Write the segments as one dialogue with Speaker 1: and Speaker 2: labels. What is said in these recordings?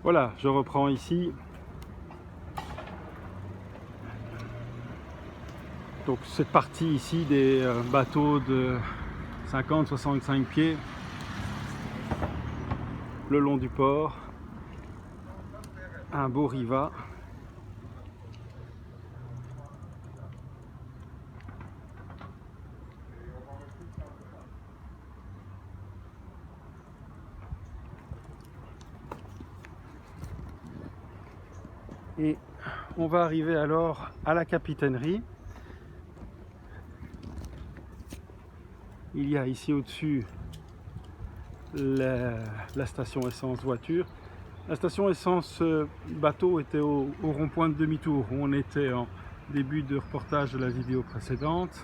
Speaker 1: Voilà, je reprends ici. Donc cette partie ici des bateaux de 50-65 pieds le long du port. Un beau riva. Et on va arriver alors à la capitainerie. Il y a ici au-dessus la station essence voiture. La station essence bateau était au rond-point de demi-tour où on était en début de reportage de la vidéo précédente.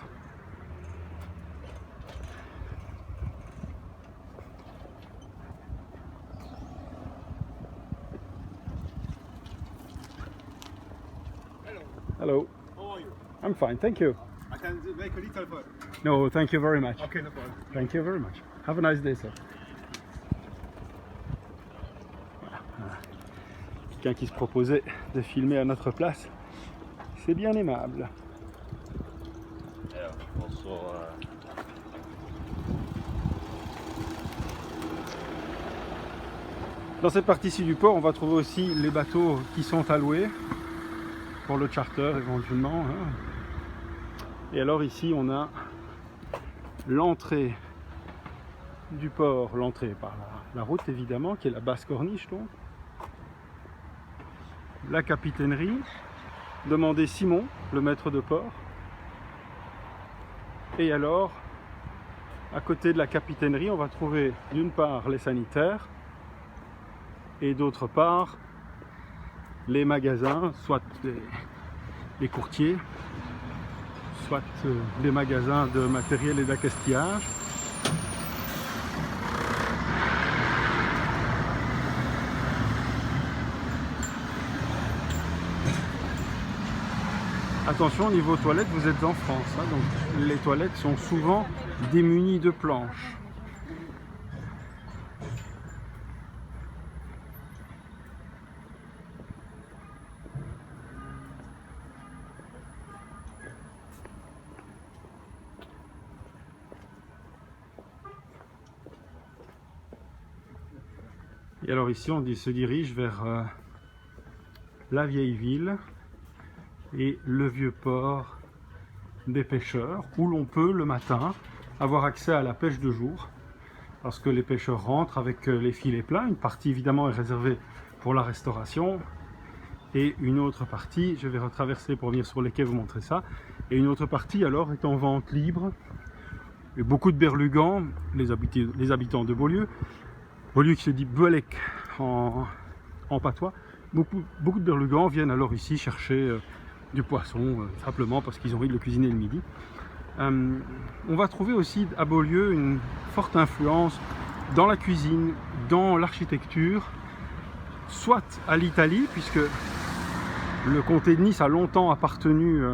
Speaker 1: Hello.
Speaker 2: How are you?
Speaker 1: I'm fine, thank you.
Speaker 2: I can make a little fun.
Speaker 1: No, thank you very much.
Speaker 2: Okay, no problem.
Speaker 1: Thank you very much. Have a nice day, sir. Quelqu'un qui se proposait de filmer à notre place. C'est bien aimable. Dans cette partie-ci du port, on va trouver aussi les bateaux qui sont alloués pour le charter éventuellement. Et alors ici, on a l'entrée du port, l'entrée par la route évidemment, qui est la basse corniche donc. La capitainerie, demandez Simon, le maître de port. Et alors, à côté de la capitainerie, on va trouver d'une part les sanitaires et d'autre part les magasins, soit les courtiers, soit des magasins de matériel et d'accastillage. Attention, au niveau toilettes, vous êtes en France, hein, donc les toilettes sont souvent démunies de planches. Et alors ici, on se dirige vers la vieille ville et le vieux port des pêcheurs, où l'on peut le matin avoir accès à la pêche de jour, parce que les pêcheurs rentrent avec les filets pleins. Une partie évidemment est réservée pour la restauration, et une autre partie, je vais retraverser pour venir sur les quais vous montrer ça, et une autre partie alors est en vente libre. Et beaucoup de berlugans, les habitants de Beaulieu, Beaulieu qui se dit Belec en patois, beaucoup de berlugans viennent alors ici chercher du poisson, simplement parce qu'ils ont envie de le cuisiner le midi. On va trouver aussi à Beaulieu une forte influence dans la cuisine, dans l'architecture, soit à l'Italie, puisque le comté de Nice a longtemps appartenu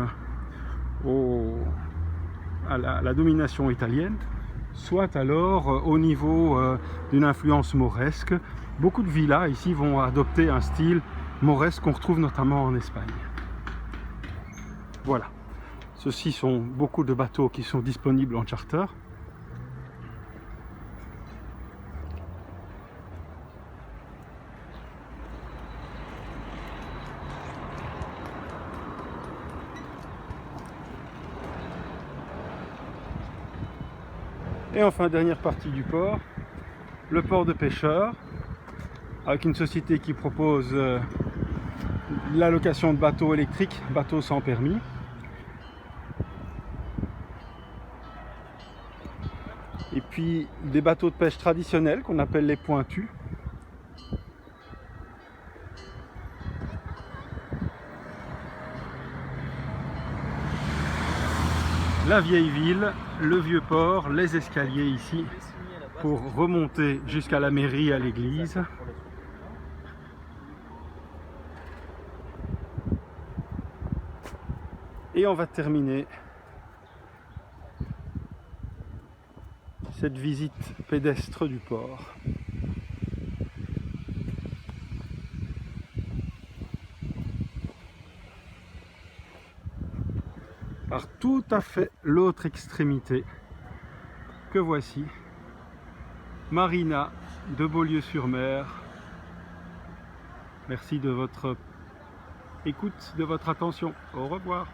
Speaker 1: à la domination italienne, soit alors au niveau d'une influence mauresque. Beaucoup de villas ici vont adopter un style mauresque qu'on retrouve notamment en Espagne. Voilà, ceux-ci sont beaucoup de bateaux qui sont disponibles en charter. Et enfin, dernière partie du port, le port de pêcheurs, avec une société qui propose la location de bateaux électriques, bateaux sans permis. Et puis des bateaux de pêche traditionnels qu'on appelle les pointus. La vieille ville, le vieux port, les escaliers ici pour remonter jusqu'à la mairie, à l'église. Et on va terminer cette visite pédestre du port. par tout à fait l'autre extrémité, que voici, Marina de Beaulieu-sur-Mer. Merci de votre écoute, de votre attention. Au revoir.